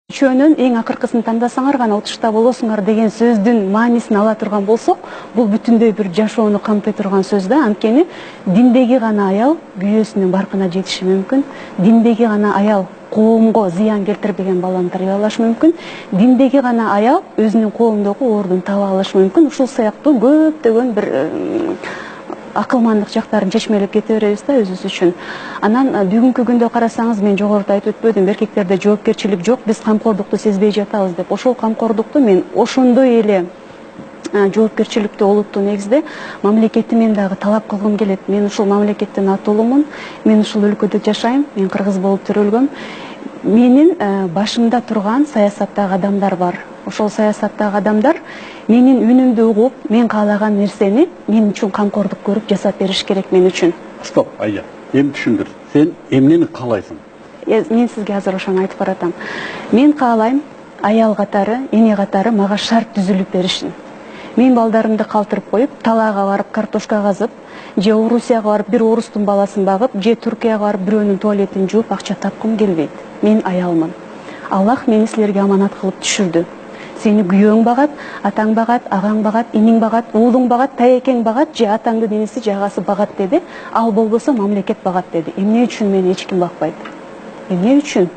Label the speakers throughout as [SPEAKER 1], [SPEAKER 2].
[SPEAKER 1] Үчөөнүн эң акыркысын тандасаңар гана отушта болосуңар деген сөздүн маанисин ала турган болсок, бул бүтүндөй бир жашоону камтый турган сөз да. Анткени диндеги гана аял күйөөсүнүн баркына жетиши мүмкүн. Диндеги гана аял коомго зыян келтирбеген баланы тарбиялашы мүмкүн. Диндеги гана аял өзүнүн коомдогу ордун таба алышы мүмкүн. Ушул сыяктуу көптөгөн бир акылмандык жактарын чечмелеп кете беребиз да өзүбүз үчүн. Анан бүгүнкү күндө карасаңыз, мен жогоруда айтып өтпөдүм, эркектерде жоопкерчилик жок, биз камкордукту сезбей жатабыз деп. Ошол камкордукту мен ошондой эле жоопкерчиликтүү олуттуу негизде мамлекетимен дагы талап кылгым келет. Мен ушул мамлекеттин атуулумун, мен ушул өлкөдө жашайм, мен кыргыз болуп төрөлгөм. Менин башымда турган саясаттагы адамдар бар. Ошол саясаттагы адамдар менин үнүмдү угуп, мен каалаган нерсени мен үчүн камкордук көрүп жасап бериш керек мен үчүн.
[SPEAKER 2] Стоп, Айя, эми түшүндүр. Сен эмнени каалайсың?
[SPEAKER 1] Мен сизге азыр ошону айтып баратам. Мен каалайм аял катары, эне катары мага шарт түзүлүп беришин. Мен балдарымды калтырып коюп, талаага барып картошка казып, же Орусияга барып бир орустун баласын багып, же Түркияга барып бирөөнүн туалетин жууп акча тапкым келбейт. Мен аялмын. Аллах мени силерге аманат кылып түшүрдү. Сени күйөөң багат, атаң багат, агаң багат, иниң багат, уулуң багат, таекең багат, же атаңдын инеси, же агасы багат деди. Ал болбосо мамлекет багат деди. Эмне үчүн мени эч ким бакпайт? Эмне үчүн?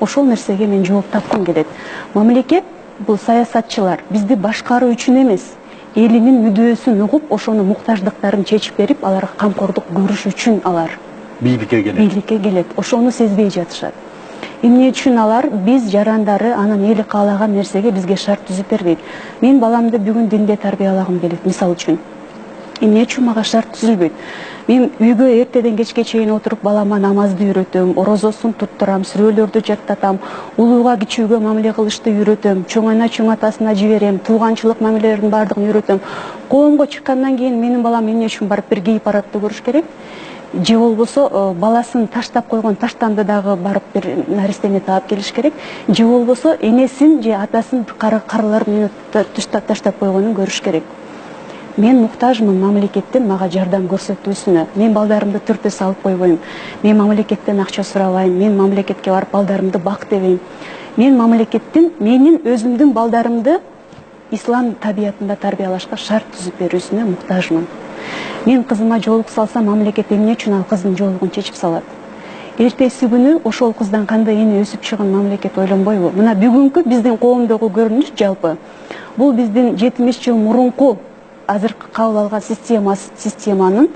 [SPEAKER 1] Ошол нерсеге мен жооп тапкым келет. Мамлекет бул саясатчылар бизди башкаруу үчүн эмес, элинин мүдөөсүн угуп, ошону муктаждыктарын чечип берип, аларга камкордук көрүш үчүн алар
[SPEAKER 2] бийликке келет.
[SPEAKER 1] Бийликке келет. Ошону сезбей жатышат. Эмне үчүн алар биз жарандары анан эли каалаган нерсеге бизге шарт түзүп бербейт? Мен баламды бүгүн динде тарбиялагым келет, мисал үчүн. Эмне үчүн мага шарт түзүлбөйт? Мен үйгө эртеден кечке чейин отуруп балама намазды үйрөтөм, орозосун туттурам, сүрөлөрдү жаттатам, улууга кичүүгө мамиле кылышты үйрөтөм, чоңойна чоң атасына жиберем, тууганчылык мамилелердин баардыгын үйрөтөм. Коомго чыккандан кийин менин балам эмне үчүн барып бир гей парадты көрүш керек? Же болбосо баласын таштап койгон таштанды дагы барып бир наристени таап келиш керек. Же болбосо энесин же атасын карылар менен таштап койгонун көрүш керек. Мен муктажмын мамлекеттен мага жардам көрсөтүүсүнө. Мен балдарымды түртө салып койбойм. Мен мамлекеттен акча сурабайм. Мен мамлекетке барып балдарымды бак дебейм. Мен мамлекеттин менин өзүмдүн балдарымды ислам табиятында тарбиялашка шарт түзүп берүүсүнө муктажмын. Мен кызыма жоолук салсам, мамлекет эмне үчүн ал кыздын жоолугун чечип салат? Эртеси күнү ошол кыздан кандай эне өсүп чыгын мамлекет ойлонбойбу? Мына бүгүнкү биздин коомдогу көрүнүш жалпы бул биздин 70 жыл мурунку азыркы кабыл алган системанын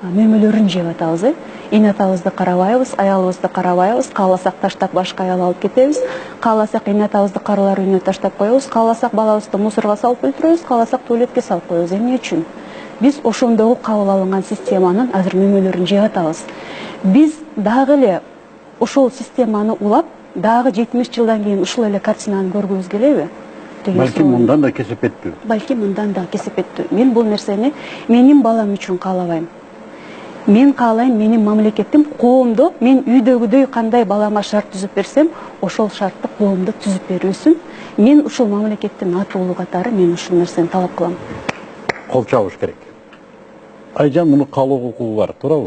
[SPEAKER 1] мөмөлөрүн жеп атабыз. Эне атабызды карабайбыз, аялыбызды карабайбыз, кааласак таштап башка аял алып кетебиз, кааласак эне атабызды карылар үйүнө таштап коебуз, кааласак балабызды мусорго салып өлтүрөбүз, кааласак туалетке салып коебуз. Эмне үчүн? Биз ошондогу кабыл алынган системанын азыр мөмөлөрүн жеп атабыз. Биз дагы эле ошол системаны улап, дагы 70 жылдан кийин ушул эле картинаны көргүбүз келеби?
[SPEAKER 2] Балки мындан да кесепеттүү.
[SPEAKER 1] Балки мындан да кесепеттүү. Мен бул нерсени менин балам үчүн каалабайм. Мен каалайм менин мамлекетим коомдо мен үйдөгүдөй кандай балама шарт түзүп берсем, ошол шартты коомдо түзүп берүүсүн. Мен ушул мамлекеттин атуулу катары мен ушул нерсени талап кылам.
[SPEAKER 2] Кол чабыш керек. Айжан, муну каалоо укугу бар, туурабы?